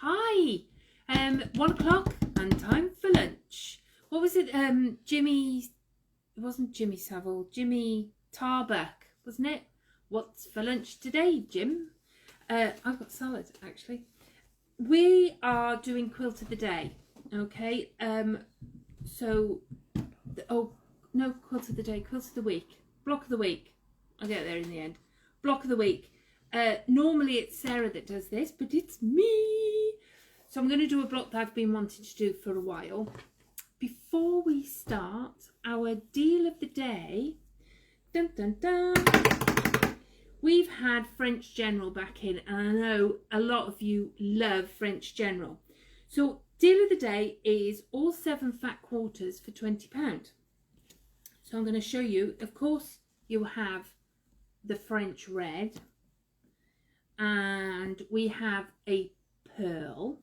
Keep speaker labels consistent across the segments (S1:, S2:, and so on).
S1: Hi. 1 o'clock and time for lunch. What was it? Jimmy. It wasn't Jimmy Savile. Jimmy Tarbuck, wasn't it? What's for lunch today, Jim? I've got salad actually. We are doing quilt of the day. Okay. No, quilt of the day. Quilt of the week. Block of the week. I'll get there in the end. Block of the week. Normally it's Sarah that does this, but it's me. So I'm going to do a block that I've been wanting to do for a while. Before we start, our deal of the day, dun dun dun, we've had French General back in, and I know a lot of you love French General. So deal of the day is all 7 fat quarters for £20. So I'm going to show you. Of course, you have the French red, and we have a pearl.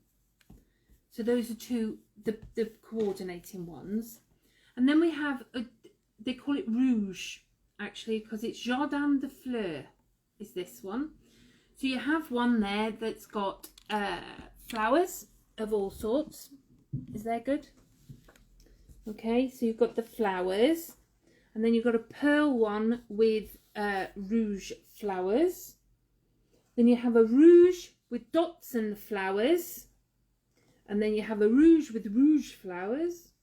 S1: So those are the coordinating ones. And then we have they call it rouge actually, because it's Jardin de Fleurs is this one. So you have one there that's got flowers of all sorts. Is that good? Okay, so you've got the flowers, and then you've got a pearl one with rouge flowers. Then you have a rouge with dots and flowers. And then you have a rouge with rouge flowers.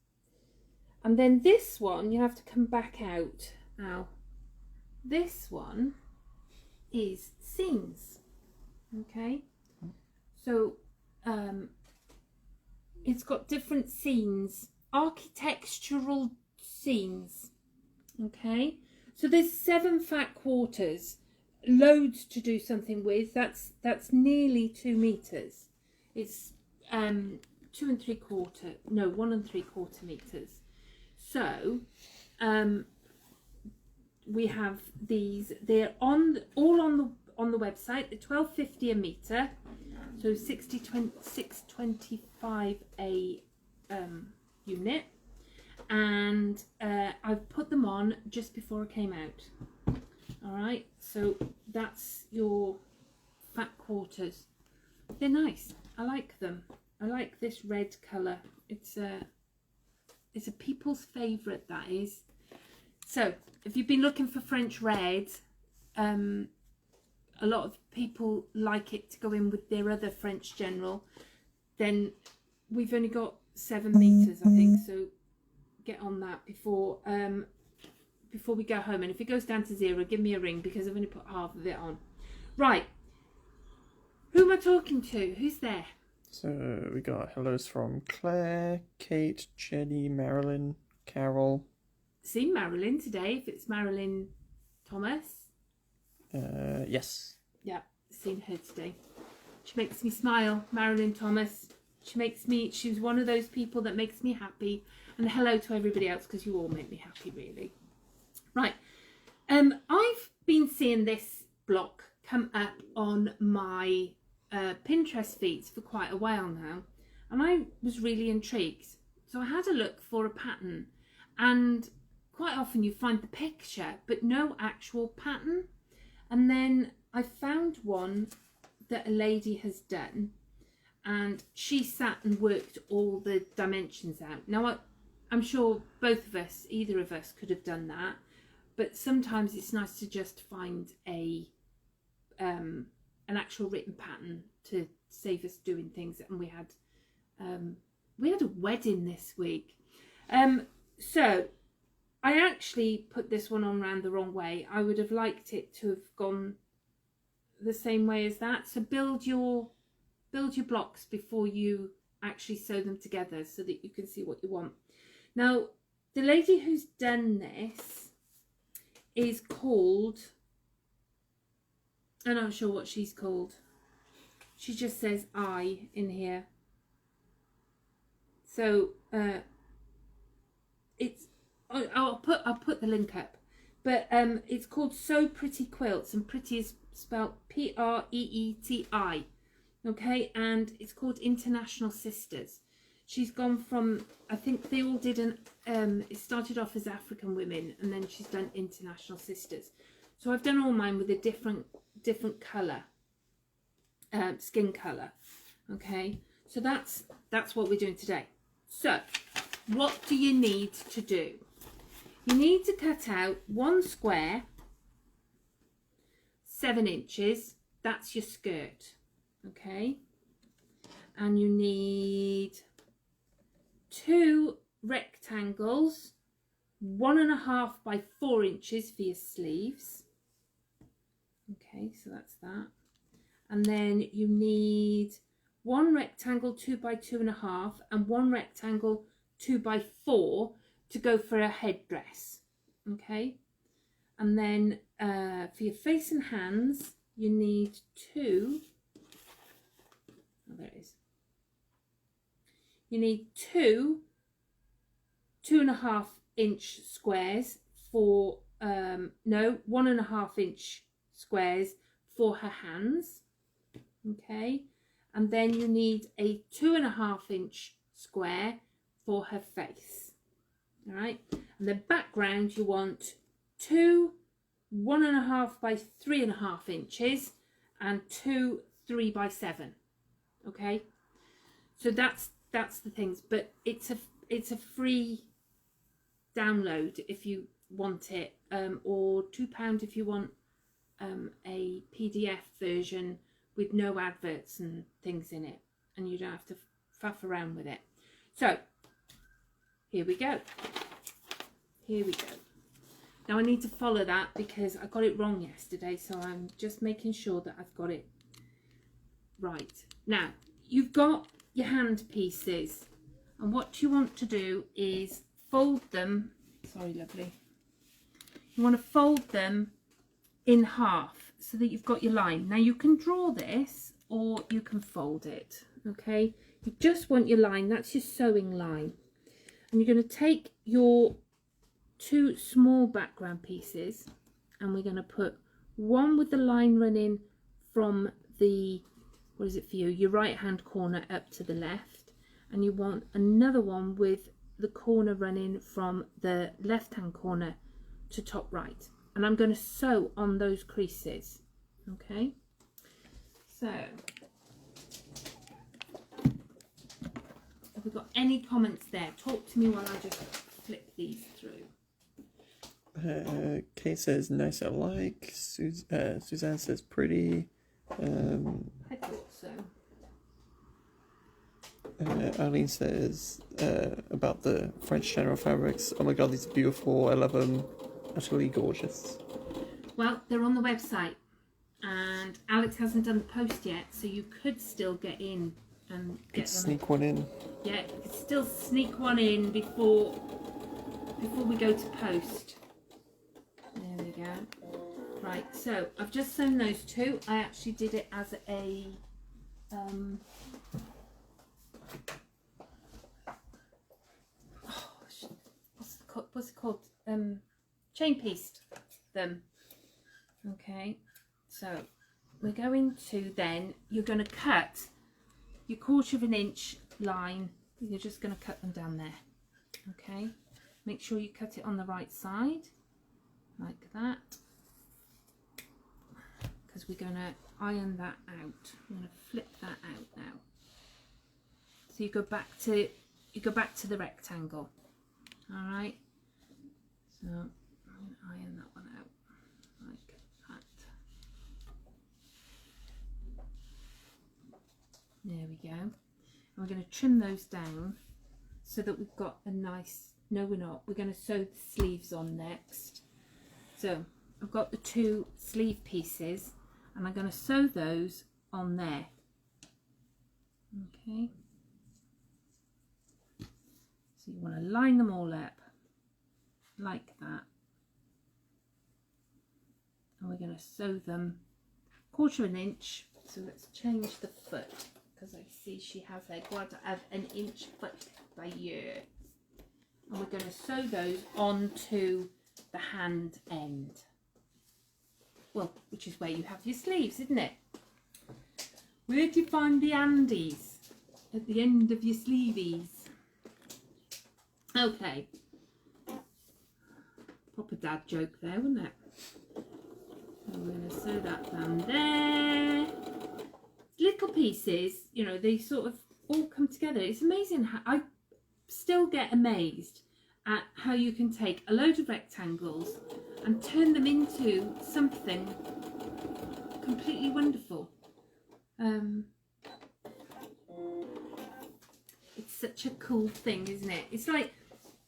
S1: And then this one, you have to come back out. Now, this one is scenes. Okay? So, it's got different scenes. Architectural scenes. Okay? So there's 7 fat quarters. Loads to do something with. That's nearly 2 meters. It's 1 3/4 meters. So we have these. They're all on the website. They're £12.50 a meter, so 625 a unit, and I've put them on just before I came out. All right, so that's your fat quarters. They're nice. I like them. I like this red colour. It's a people's favourite, that is. So if you've been looking for French red, a lot of people like it to go in with their other French General. Then we've only got 7 meters, I think. So get on that before we go home. And if it goes down to 0, give me a ring, because I've only put half of it on. Right. Who am I talking to? Who's there?
S2: So we got hellos from Claire, Kate, Jenny, Marilyn, Carol.
S1: Seen Marilyn today, if it's Marilyn Thomas.
S2: Yes.
S1: Yeah, seen her today. She makes me smile, Marilyn Thomas. She's one of those people that makes me happy. And hello to everybody else, because you all make me happy, really. Right. I've been seeing this block come up on my Pinterest feeds for quite a while now, and I was really intrigued, so I had a look for a pattern, and quite often you find the picture but no actual pattern, and then I found one that a lady has done, and she sat and worked all the dimensions out. Now I'm sure either of us could have done that, but sometimes it's nice to just find an actual written pattern to save us doing things. And we had a wedding this week, so I actually put this one on round the wrong way. I would have liked it to have gone the same way as that. So build your blocks before you actually sew them together, so that you can see what you want. Now, the lady who's done this is called, I'm not sure what she's called. She just says I in here. So I'll put the link up. But it's called So Pretty Quilts, and pretty is spelled Preeti. Okay, and it's called International Sisters. She's gone from, I think they all did it started off as African women, and then she's done International Sisters. So I've done all mine with a different colour, skin colour. Okay, so that's what we're doing today. So what do you need to do? You need to cut out one square, 7 inches. That's your skirt. Okay, and you need 2 rectangles, 1.5 by 4 inches for your sleeves. Okay, so that's that. And then you need 1 rectangle 2 by 2.5 and 1 rectangle 2 by 4 to go for a headdress. Okay, and then for your face and hands you need 2. Oh, there it is. You need 2 2.5 inch squares for no, 1.5 inch squares for her hands. Okay, and then you need a 2.5 inch square for her face. All right, and the background you want 2 1.5 by 3.5 inches and 2 3 by 7. Okay, so that's the things, but it's a free download if you want it, or £2 if you want a PDF version with no adverts and things in it, and you don't have to faff around with it. So here we go. Here we go. Now I need to follow that because I got it wrong yesterday, so I'm just making sure that I've got it right. Now you've got your hand pieces, and what you want to do is fold them. Sorry, lovely. You want to fold them in half so that you've got your line. Now you can draw this or you can fold it. Okay, you just want your line. That's your sewing line, and you're going to take your 2 small background pieces, and we're going to put one with the line running from the, what is it for you, your right hand corner up to the left, and you want another one with the corner running from the left hand corner to top right, and I'm going to sew on those creases. Okay, so have we got any comments there? Talk to me while I just flip these through.
S2: Kate says nice, I like. Suzanne says pretty.
S1: I thought so.
S2: Arlene says about the French general fabrics. Oh my god, these are beautiful. I love them. Utterly gorgeous.
S1: Well, they're on the website, and Alex hasn't done the post yet, so you could still get in and get them.
S2: Sneak one in.
S1: Yeah, you could still sneak one in before we go to post. There we go. Right, so I've just sewn those 2. I actually did it as a what's it called? Chain pieced them. Okay, so we're going to then, you're going to cut your 1/4 inch line. You're just going to cut them down there. Okay, make sure you cut it on the right side like that, because we're going to iron that out. I'm going to flip that out now. So you go back to the rectangle. All right, so I'm going to iron that one out like that. There we go. And we're going to trim those down so that we've got a nice, no we're not, we're going to sew the sleeves on next. So I've got the 2 sleeve pieces, and I'm going to sew those on there. Okay, so you want to line them all up like that, and we're going to sew them 1/4 inch. So let's change the foot, because I see she has got to have an inch foot by year, and we're going to sew those onto the hand end. Well, which is where you have your sleeves, isn't it? Where do you find the handies? At the end of your sleeveys. Okay. Proper dad joke there, wasn't it? So we're going to sew that down there. little pieces, you know, they sort of all come together. It's amazing how I still get amazed at how you can take a load of rectangles and turn them into something completely wonderful. It's such a cool thing, isn't it? It's like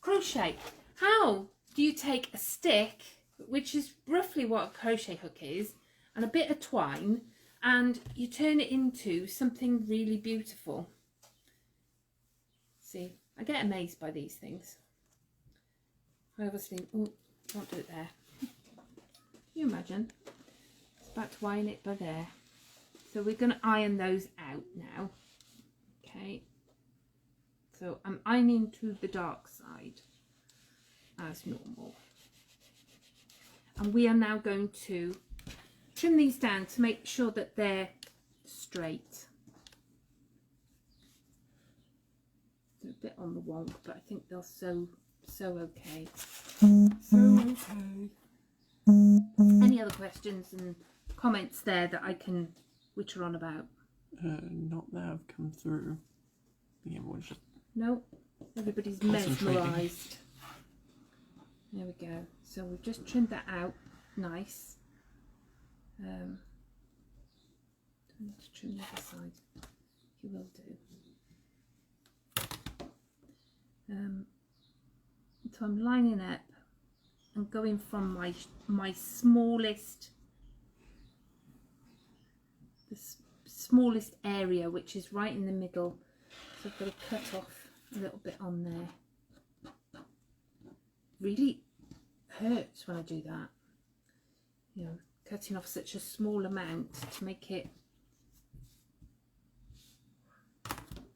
S1: crochet. How do you take a stick, which is roughly what a crochet hook is, and a bit of twine, and you turn it into something really beautiful? See, I get amazed by these things. I obviously, oh, can't do it there. Can you imagine? It's about to iron it by there. So we're going to iron those out now. Okay. So I'm ironing to the dark side as normal. And we are now going to trim these down to make sure that they're straight. A bit on the wonk, but I think they'll sew okay. So okay. Any other questions and comments there that I can witter on about?
S2: Not that have come through. Yeah, we'll just...
S1: No, everybody's mesmerised. There we go. So we've just trimmed that out nice. Don't need to trim the other side. You will do. So I'm lining up and going from my smallest, the smallest area, which is right in the middle. So I've got to cut off a little bit on there. Really hurts when I do that. You know, cutting off such a small amount to make it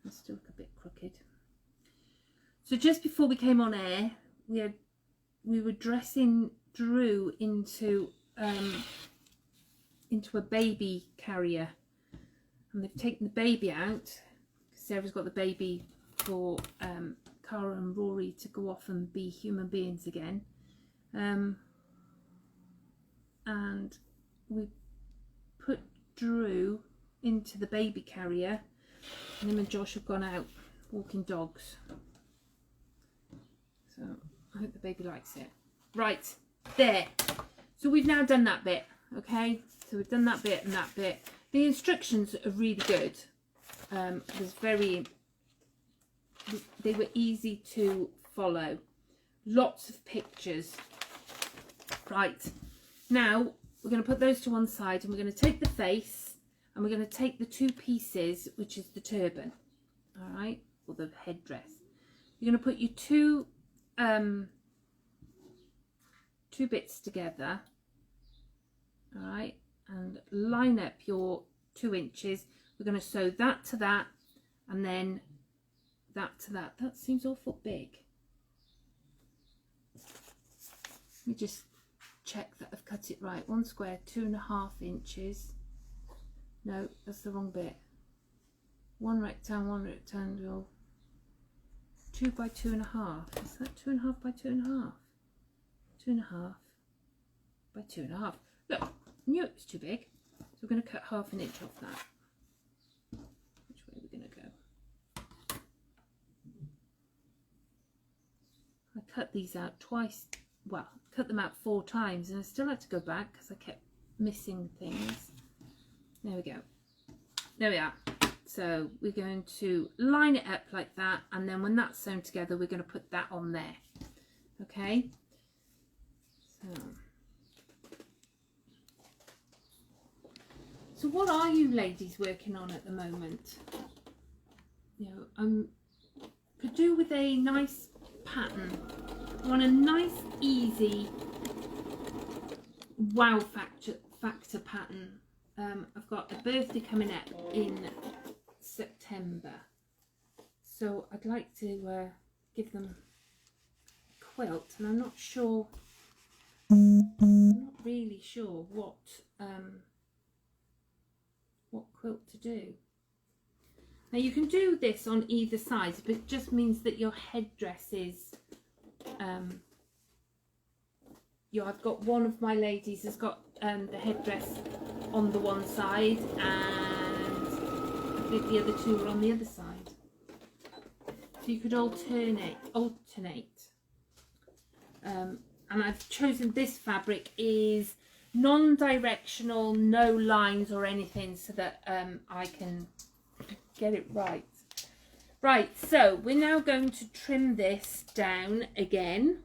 S1: still look a bit crooked. So just before we came on air, we were dressing Drew into a baby carrier, and they've taken the baby out. Sarah's got the baby for Cara and Rory to go off and be human beings again, and we put Drew into the baby carrier, and him and Josh have gone out walking dogs. So I hope the baby likes it. Right, there. So we've now done that bit, okay? So we've done that bit and that bit. The instructions are really good. They were easy to follow. Lots of pictures. Right, now we're going to put those to one side, and we're going to take the face and we're going to take the two pieces, which is the turban, all right, or the headdress. You're going to put your two bits together, all right, and line up your 2 inches. We're going to sew that to that, and then that to that. That seems awful big. Let me just check that I've cut it right. 1 square, 2.5 inches. No, that's the wrong bit. 1 rectangle, 2 by 2.5. Is that 2.5 by 2.5? 2.5 by 2.5. Look, I knew it was too big. So we're going to cut 1/2 inch off that. Which way are we going to go? I cut these out twice. Well, cut them out 4 times, and I still had to go back because I kept missing things. There we go. There we are. So we're going to line it up like that, and then when that's sewn together, we're going to put that on there. Okay. So what are you ladies working on at the moment? You know, could do with a nice pattern. I want a nice, easy wow factor pattern. I've got a birthday coming up in September, so I'd like to give them a quilt, and I'm not really sure what quilt to do. Now you can do this on either side, but it just means that your headdress is I've got one of my ladies has got the headdress on the one side, and if the other two were on the other side. So you could alternate. And I've chosen this fabric is non-directional, no lines or anything, so that I can get it right. Right, so we're now going to trim this down again,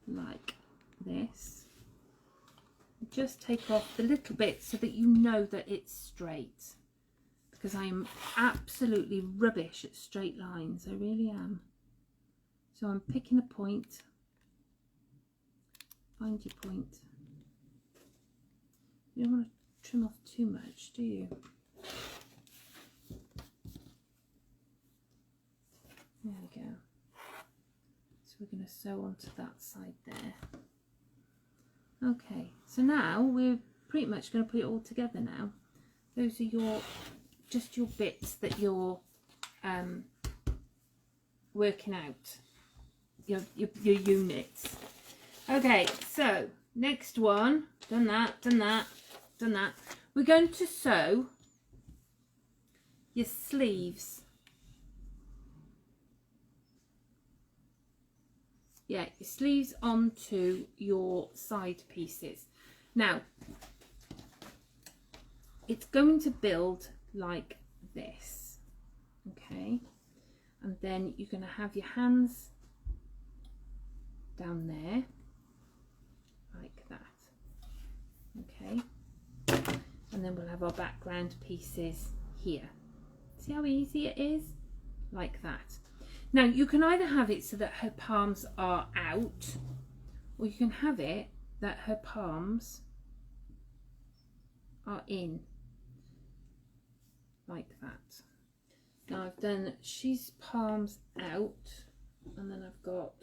S1: like this. Just take off the little bit so that you know that it's straight, because I am absolutely rubbish at straight lines. I really am. So I'm picking a point. Find your point. You don't want to trim off too much, do you? There we go. So we're going to sew onto that side there. Okay, so now we're pretty much going to put it all together now. Those are just your bits that you're working out, your units. Okay, so next one, done that. We're going to sew your sleeves. Yeah, your sleeves onto your side pieces. Now, it's going to build like this, okay? And then you're going to have your hands down there, like that, okay? And then we'll have our background pieces here. See how easy it is? Like that. Now, you can either have it so that her palms are out, or you can have it that her palms are in, like that. Now I've done, she's palms out, and then I've got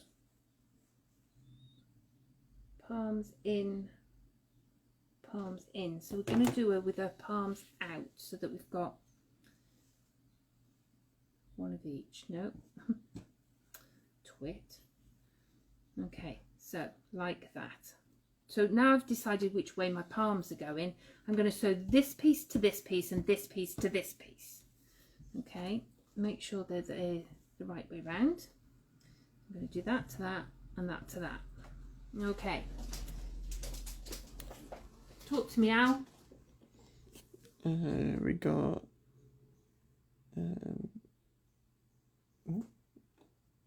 S1: palms in, palms in. So we're going to do her with her palms out so that we've got one of each. No. Twit. Okay, so like that. So now I've decided which way my palms are going. I'm going to sew this piece to this piece and this piece to this piece. Okay, make sure they're the right way round. I'm going to do that to that and that to that. Okay. Talk to me, Al.
S2: We got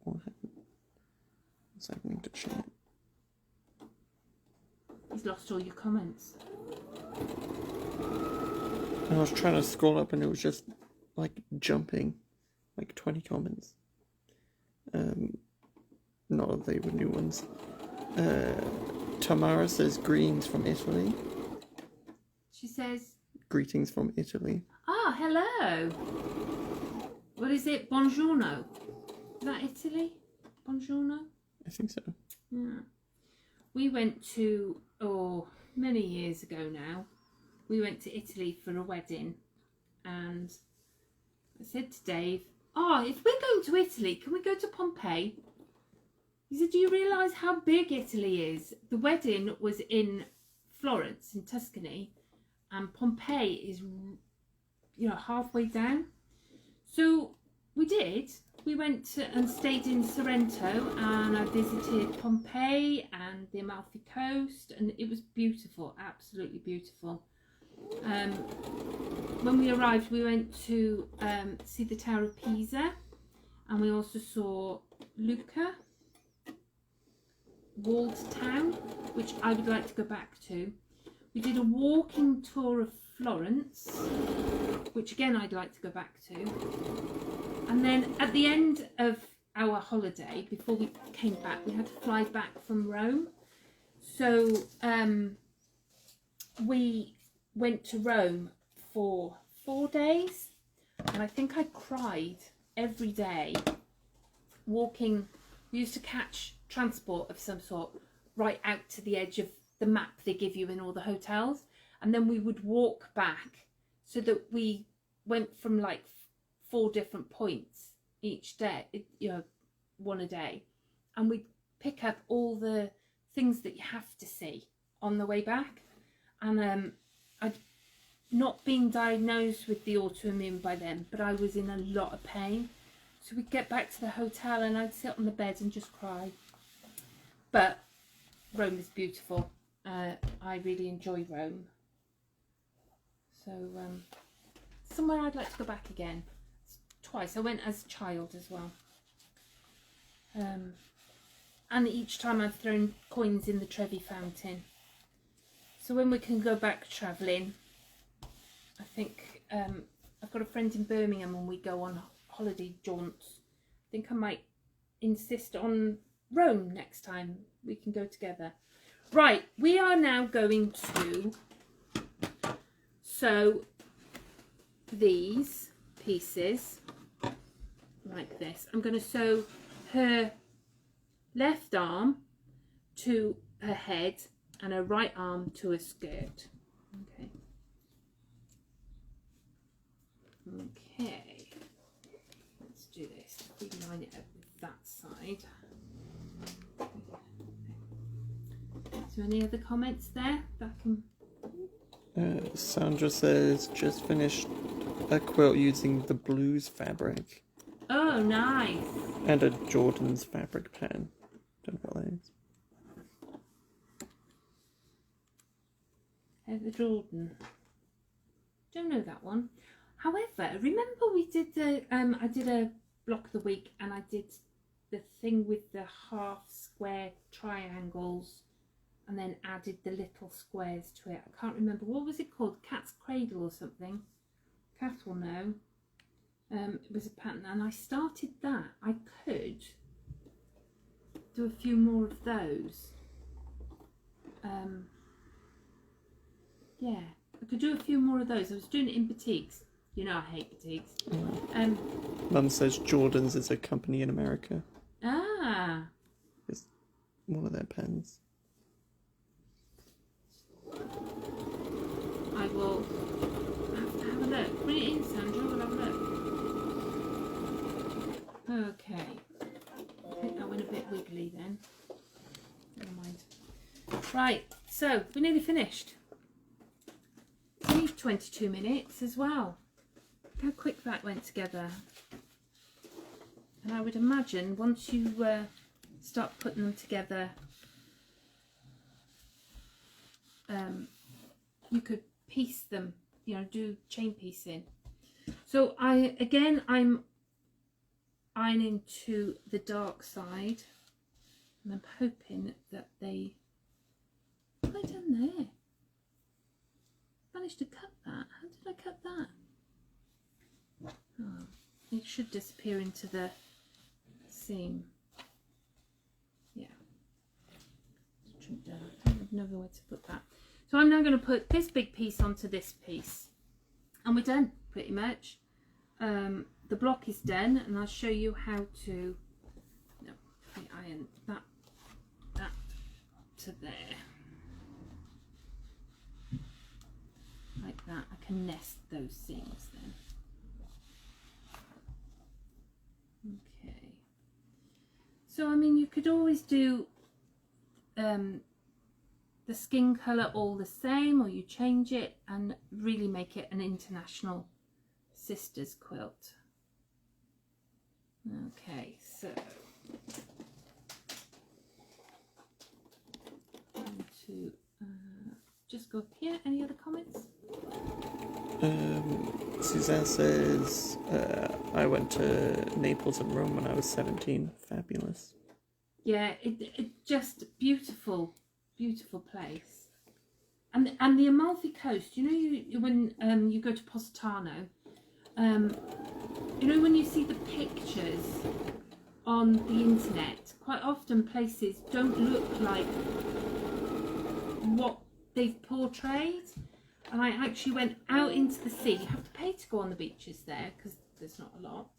S2: what happened? What's happening to chat?
S1: He's lost all your comments.
S2: I was trying to scroll up and it was just like jumping, like 20 comments. Not that they were new ones. Tamara says greetings from Italy.
S1: She says
S2: greetings from Italy.
S1: Ah, hello. What is it? Buongiorno. Is that Italy? Buongiorno?
S2: I think so.
S1: Yeah. We went to, many years ago now, we went to Italy for a wedding, and I said to Dave, if we're going to Italy, can we go to Pompeii? He said, do you realise how big Italy is? The wedding was in Florence, in Tuscany, and Pompeii is, halfway down. So we did. We went and stayed in Sorrento, and I visited Pompeii and the Amalfi Coast, and it was beautiful, absolutely beautiful. When we arrived, we went to see the Tower of Pisa, and we also saw Lucca, walled town, which I would like to go back to. We did a walking tour of Florence, which again I'd like to go back to. And then at the end of our holiday, before we came back, we had to fly back from Rome. So we went to Rome for 4 days, and I think I cried every day walking. We used to catch transport of some sort right out to the edge of the map they give you in all the hotels, and then we would walk back, so that we went from like 4 different points each day, one a day, and we'd pick up all the things that you have to see on the way back. And I'd not been diagnosed with the autoimmune by then, but I was in a lot of pain. So we'd get back to the hotel and I'd sit on the bed and just cry. But Rome is beautiful. I really enjoy Rome. So somewhere I'd like to go back again. Twice. I went as a child as well. And each time I've thrown coins in the Trevi fountain. So when we can go back travelling, I think I've got a friend in Birmingham and we go on holiday jaunts. I think I might insist on Rome next time we can go together. Right, we are now going to sew these pieces like this. I'm going to sew her left arm to her head and her right arm to her skirt. Okay. Okay. Let's do this. We line it up with that side. So any other comments there that I can...
S2: Sandra says, just finished a quilt using the blues fabric.
S1: Oh, nice.
S2: And a Jordan's fabric pen. Don't know what that is.
S1: The Jordan. Don't know that one. However, remember we did the I did a block of the week and I did the thing with the half square triangles and then added the little squares to it. I can't remember, what was it called? Cat's Cradle or something. Kath will know. It was a pattern and I started that. I could do a few more of those. Yeah, I could do a few more of those. I was doing it in boutiques. You know I hate boutiques.
S2: Mum says Jordan's is a company in America.
S1: Ah.
S2: It's one of their pens.
S1: I will have a look. Bring it in, Sandra. We'll have a look. Okay. I think that went a bit wiggly then. Never mind. Right, so we're nearly finished. It's only 22 minutes as well. Look how quick that went together. And I would imagine once you start putting them together, you could piece them, you know, do chain piecing. So I'm ironing to the dark side, and I'm hoping that they... What have I done there? Managed to cut that. How did I cut that? Oh, it should disappear into the seam. Yeah. I don't know where to put that. So I'm now going to put this big piece onto this piece, and we're done pretty much. The block is done, and I'll show you how to iron that to there, like that. I can nest those seams then. Okay. So I mean, you could always do the skin colour all the same, or you change it and really make it an international sisters quilt. Okay, so going to just go up here. Any other comments?
S2: Suzanne says, I went to Naples and Rome when I was 17. Fabulous.
S1: Yeah, it just beautiful place. And the Amalfi Coast, you know, you when you go to Positano, you know, when you see the pictures on the internet, quite often places don't look like what they've portrayed. And I actually went out into the sea. You have to pay to go on the beaches there because there's not a lot.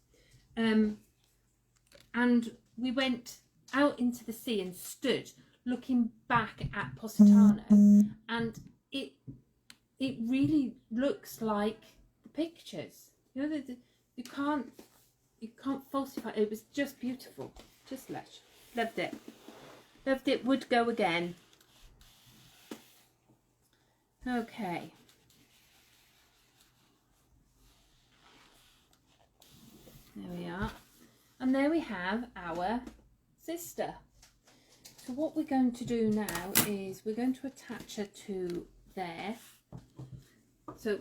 S1: And we went out into the sea and stood looking back at Positano, and it really looks like the pictures. You know, you can't falsify. It was just beautiful, just lush. Loved it. Loved it. Would go again. Okay. there we have our sister. So what we're going to do now is we're going to attach her to there. So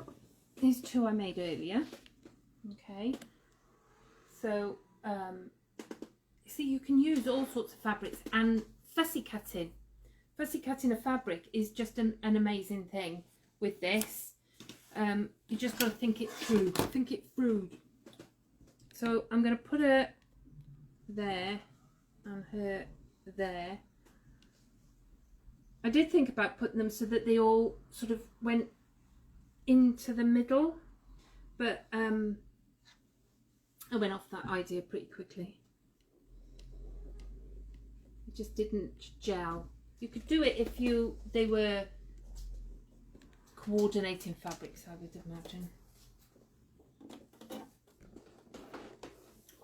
S1: these two I made earlier. Okay. So see, you can use all sorts of fabrics, and fussy cutting. Fussy cutting a fabric is just an amazing thing with this. You just got to think it through. Think it through. So I'm going to put her there and her there. I did think about putting them so that they all sort of went into the middle, but I went off that idea pretty quickly. It just didn't gel. You could do it if they were coordinating fabrics, I would imagine.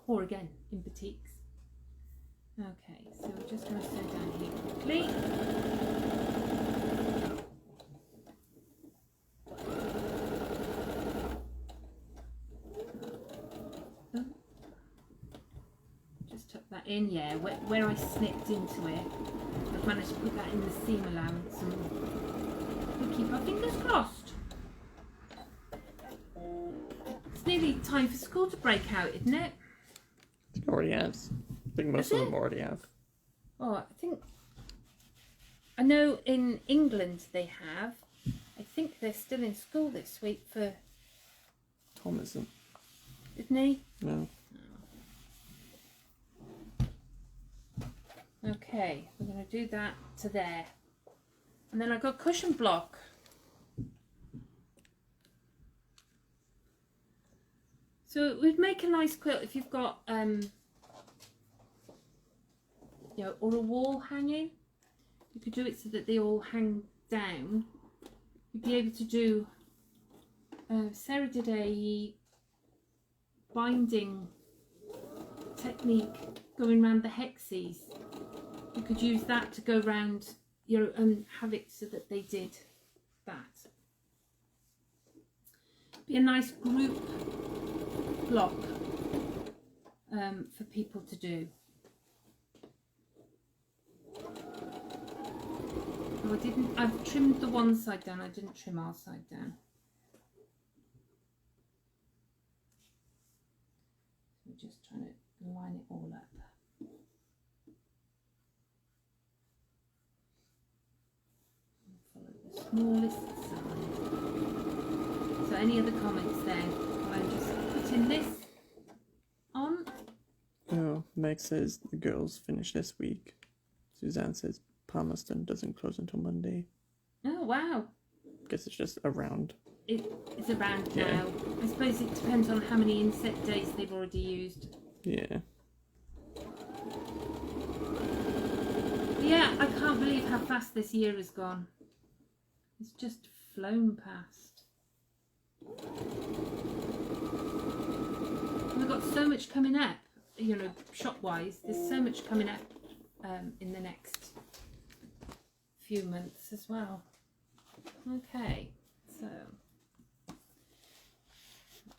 S1: Or again, in boutiques. Okay, so we're just going to sew down here quickly. Oh. Just tuck that in, yeah, where I snipped into it. I've managed to put that in the seam allowance, and we'll keep our fingers crossed. It's nearly time for school to break out, isn't it?
S2: It already has. I think most of them already have.
S1: Oh, I know in England they have. I think they're still in school this week for...
S2: Tom isn't.
S1: Isn't he?
S2: No.
S1: Okay, we're going to do that to there. And then I've got cushion block. So it would make a nice quilt if you've got, you know, or a wall hanging. You could do it so that they all hang down. You'd be able to do, Sarah did a binding technique going around the hexes. You could use that to go around, you know, and have it so that they did that. Be a nice group block for people to do. Oh, I've trimmed the one side down, I didn't trim our side down. So we're just trying to line it all up. Follow the smallest side. So any other comments there? I'm just putting this on.
S2: Oh, Meg says the girls finish this week. Suzanne says Palmerston doesn't close until Monday.
S1: Oh wow.
S2: Guess it's just around.
S1: It's around
S2: Yeah.
S1: now. I suppose it depends on how many inset days they've already used.
S2: Yeah.
S1: But yeah, I can't believe how fast this year has gone. It's just flown past. We've got so much coming up, you know, shop-wise. There's so much coming up in the next few months as well. Okay, so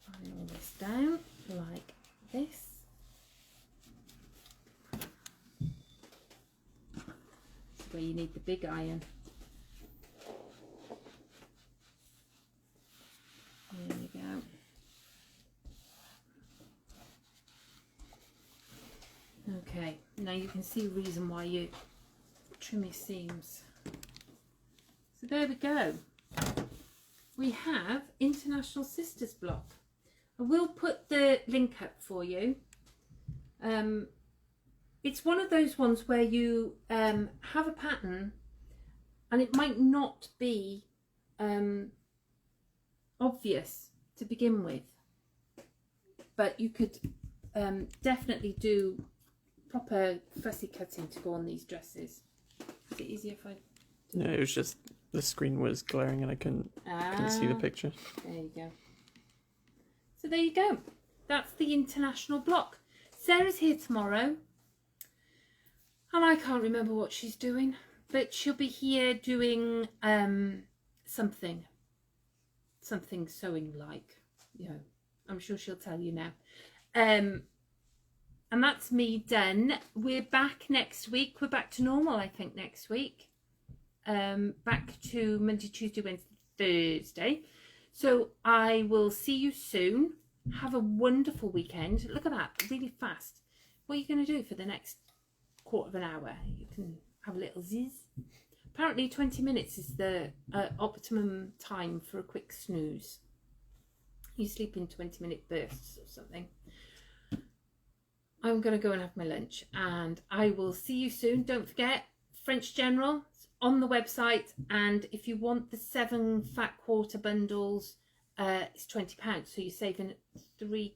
S1: iron all this down like this. This is where you need the big iron. There we go. Okay, now you can see the reason why you trim your seams. So there we go. We have International Sisters block. I will put the link up for you. It's one of those ones where you have a pattern and it might not be obvious to begin with, but you could definitely do proper fussy cutting to go on these dresses. Is it easier if I...
S2: No, it was just the screen was glaring and I couldn't see the picture.
S1: There you go. So there you go. That's the international block. Sarah's here tomorrow. And I can't remember what she's doing. But she'll be here doing something sewing like. You know, I'm sure she'll tell you now. And And that's me done. We're back next week. We're back to normal, I think, next week. Back to Monday, Tuesday, Wednesday, Thursday. So I will see you soon. Have a wonderful weekend. Look at that, really fast. What are you going to do for the next quarter of an hour? You can have a little ziz. Apparently 20 minutes is the optimum time for a quick snooze. You sleep in 20-minute bursts or something. I'm going to go and have my lunch, and I will see you soon. Don't forget, French General on the website, and if you want the 7 fat quarter bundles, it's £20, so you're saving £3.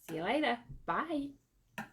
S1: See you later. Bye.